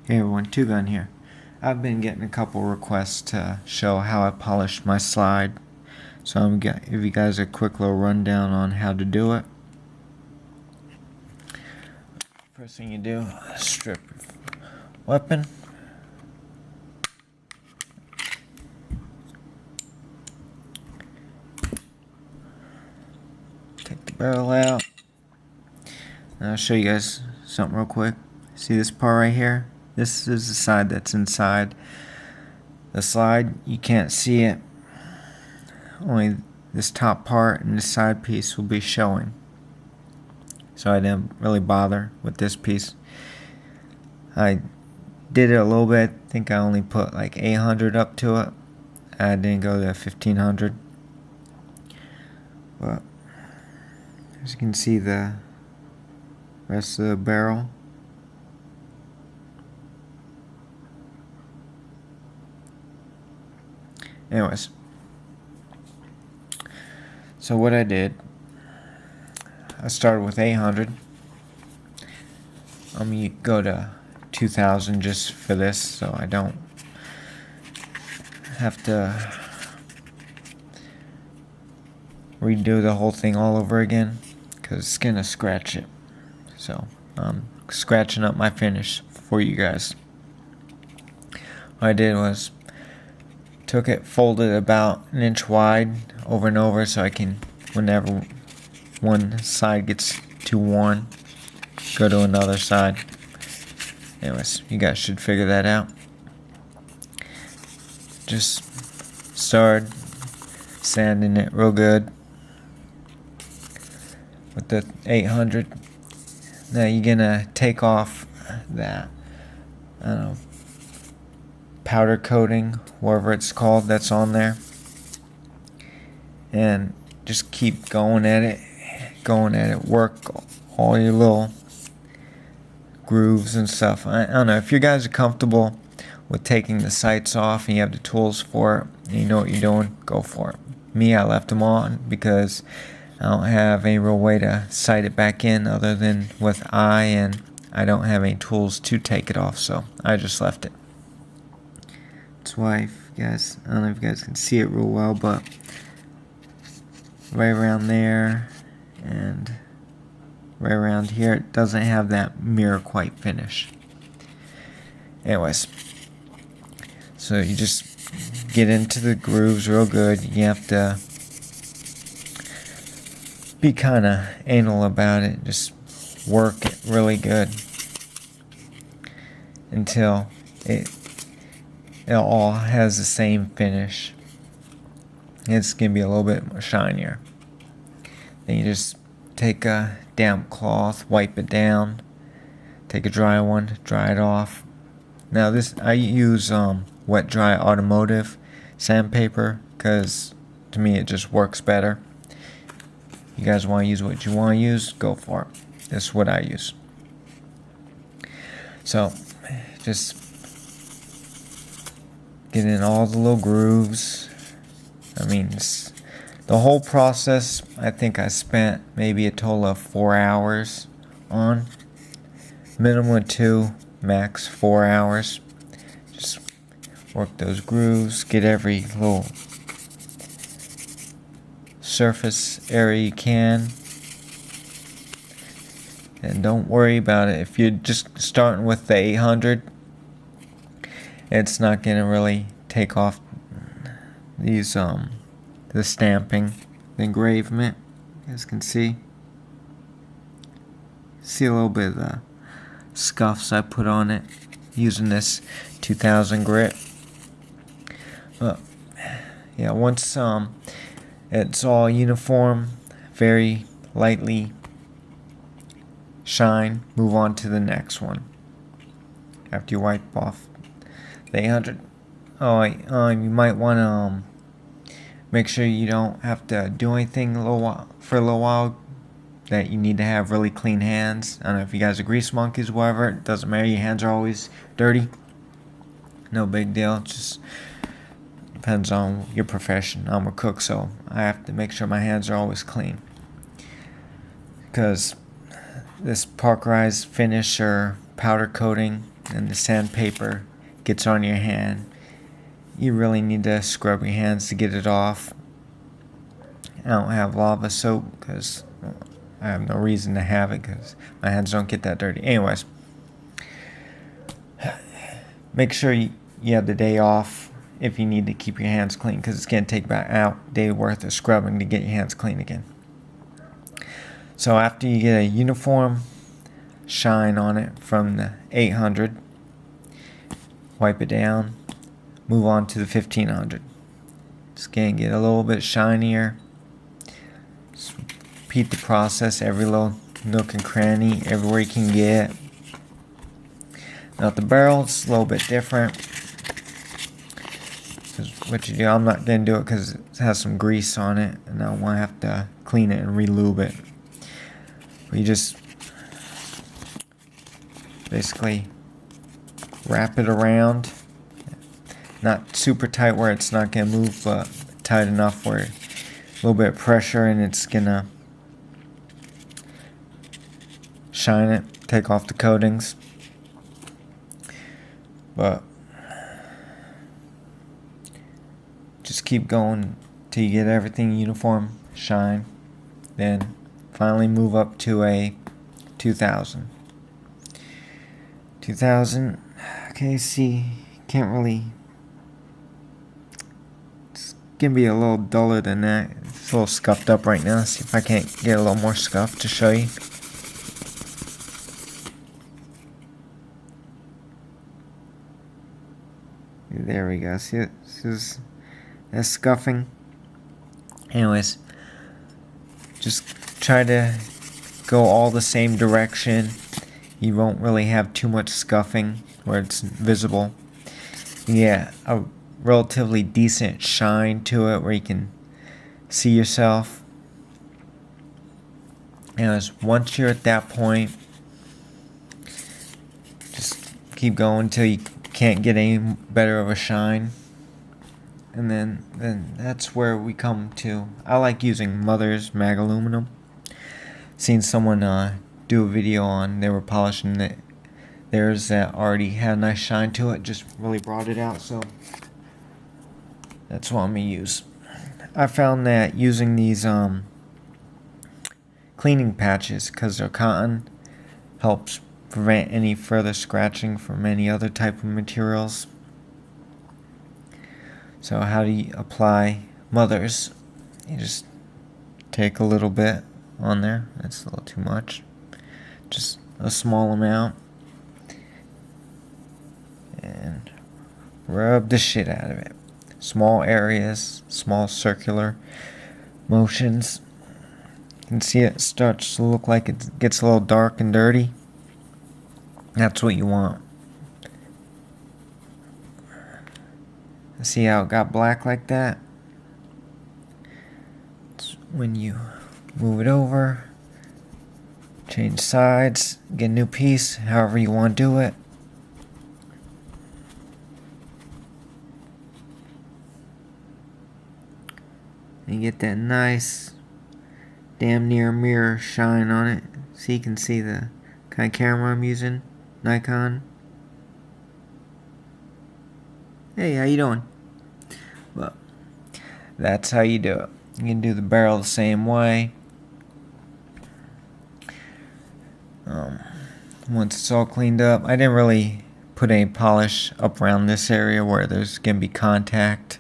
Hey everyone, Two Gun here. I've been getting a couple requests to show how I polished my slide, so I'm gonna give you guys a quick little rundown on how to do it. First thing you do, strip your weapon. Take the barrel out. And I'll show you guys something real quick. See this part right here? This is the side that's inside the slide. You can't see it. Only this top part and this side piece will be showing. So I didn't really bother with this piece. I did it a little bit. I think I only put like 800 up to it. I didn't go to 1500. But as you can see, the rest of the barrel. Anyways, so what I did, I started with 800. I'm gonna go to 2000 just for this, so I don't have to redo the whole thing all over again, because it's gonna scratch it. So I'm scratching up my finish for you guys. What I did was took it, folded about an inch wide over and over, so I can, whenever one side gets too worn, go to another side. Anyways, you guys should figure that out. Just start sanding it real good with the 800. Now you're gonna take off that powder coating, whatever it's called, that's on there, and just keep going at it, work all your little grooves and stuff. I don't know, if you guys are comfortable with taking the sights off and you have the tools for it and you know what you're doing, go for it. Me, I left them on because I don't have any real way to sight it back in other than with eye, and I don't have any tools to take it off, so I just left it. That's why, if you guys, I don't know if you guys can see it real well, but right around there and right around here, it doesn't have that mirror quite finish. Anyways, so you just get into the grooves real good. You have to be kind of anal about it. Just work it really good until it all has the same finish. It's gonna be a little bit more shinier. Then you just take a damp cloth, wipe it down, take a dry one, dry it off. Now this, I use wet dry automotive sandpaper because to me it just works better. You guys want to use what you want to use, go for it. This is what I use. So just get in all the little grooves. I mean, the whole process, I think I spent maybe a total of 4 hours on. Minimum of 2, max 4 hours. Just work those grooves, get every little surface area you can. And don't worry about it. If you're just starting with the 800, it's not going to really take off these the stamping, the engravement. You guys can see a little bit of the scuffs I put on it using this 2000 grit. But yeah, once it's all uniform, very lightly shine, move on to the next one after you wipe off the 800. You might want to make sure you don't have to do anything for a little while, that you need to have really clean hands. I don't know if you guys are grease monkeys, whatever, it doesn't matter, your hands are always dirty. No big deal, it just depends on your profession. I'm a cook, so I have to make sure my hands are always clean, because this parkerized finish or powder coating and the sandpaper gets on your hand, you really need to scrub your hands to get it off. I don't have lava soap because I have no reason to have it because my hands don't get that dirty. Anyways, make sure you have the day off if you need to keep your hands clean, because it's going to take about a day worth of scrubbing to get your hands clean again. So after you get a uniform shine on it from the 800, wipe it down, move on to the 1500. It's going to get a little bit shinier. Just repeat the process, every little nook and cranny, everywhere you can get. Now the barrel is a little bit different. What you do, I'm not going to do it because it has some grease on it and I don't want to have to clean it and re-lube it. But you just basically wrap it around, not super tight where it's not going to move, but tight enough where a little bit of pressure and it's going to shine it, take off the coatings. But just keep going till you get everything uniform shine, then finally move up to a 2000. Okay, see, can't really, it's gonna be a little duller than that. It's a little scuffed up right now. See if I can't get a little more scuff to show you. There we go. See it? This is that's scuffing. Anyways, just try to go all the same direction. You won't really have too much scuffing where it's visible. Yeah, a relatively decent shine to it where you can see yourself. Anyways, once you're at that point, just keep going until you can't get any better of a shine. And then that's where we come to. I like using Mother's Mag Aluminum. Seen someone do a video on, they were polishing theirs that already had a nice shine to it, just really brought it out, so that's what I'm going to use. I found that using these cleaning patches, because they're cotton, helps prevent any further scratching from any other type of materials. So how do you apply Mother's? You just take a little bit on there. That's a little too much. Just a small amount. And rub the shit out of it. Small areas, small circular motions. You can see it starts to look like it gets a little dark and dirty. That's what you want. See how it got black like that? It's when you move it over, change sides, get a new piece, however you want to do it. And you get that nice, damn near mirror shine on it. So you can see the kind of camera I'm using, Nikon. Hey, how you doing? Well, that's how you do it. You can do the barrel the same way. Once it's all cleaned up, I didn't really put any polish up around this area where there's going to be contact.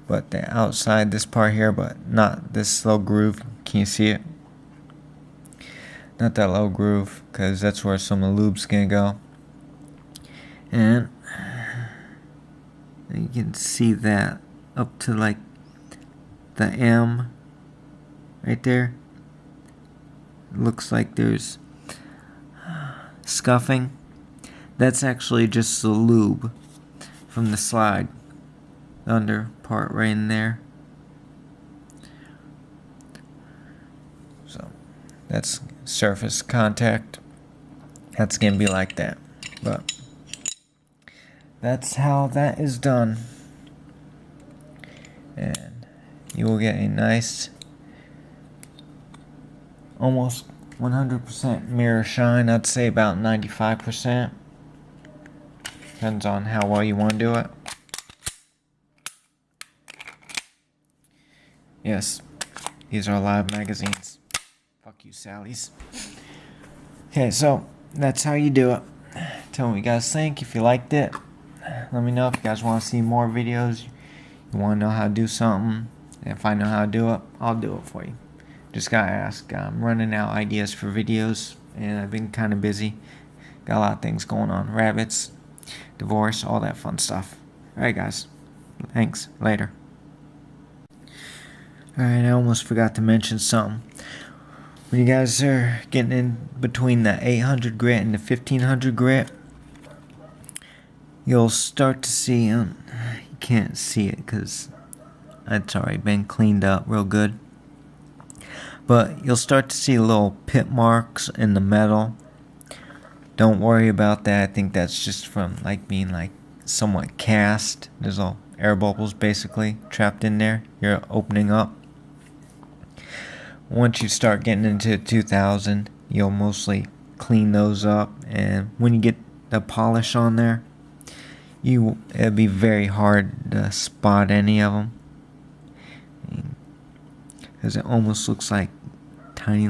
But the outside, this part here, but not this little groove. Can you see it? Not that little groove, because that's where some of the lube's going to go. And you can see that up to like the M right there. It looks like there's scuffing. That's actually just the lube from the slide. The under part right in there. So that's surface contact. That's gonna be like that. But that's how that is done. And you will get a nice, almost 100% mirror shine. I'd say about 95%. Depends on how well you want to do it. Yes, these are live magazines. Fuck you, Sally's. Okay, so that's how you do it. Tell me what you guys think. If you liked it, let me know. If you guys want to see more videos, you want to know how to do something, if I know how to do it, I'll do it for you. Just gotta ask. I'm running out ideas for videos, and I've been kind of busy. Got a lot of things going on. Rabbits, divorce, all that fun stuff. Alright guys, thanks. Later. Alright, I almost forgot to mention something. When you guys are getting in between the 800 grit and the 1500 grit, you'll start to see, you can't see it because it's already been cleaned up real good, but you'll start to see little pit marks in the metal. Don't worry about that. I think that's just from being somewhat cast. There's all air bubbles basically trapped in there. You're opening up. Once you start getting into 2000, you'll mostly clean those up, and when you get the polish on there, it'll be very hard to spot any of them, because it almost looks like tiny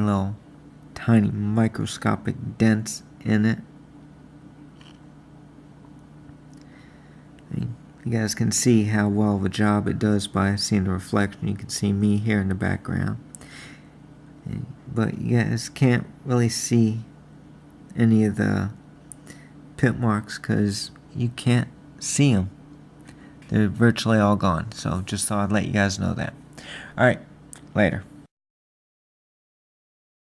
microscopic dents in it. You guys can see how well of a job it does by seeing the reflection. You can see me here in the background, but you guys can't really see any of the pit marks because you can't see them. They're virtually all gone. So just thought I'd let you guys know that. Alright, later.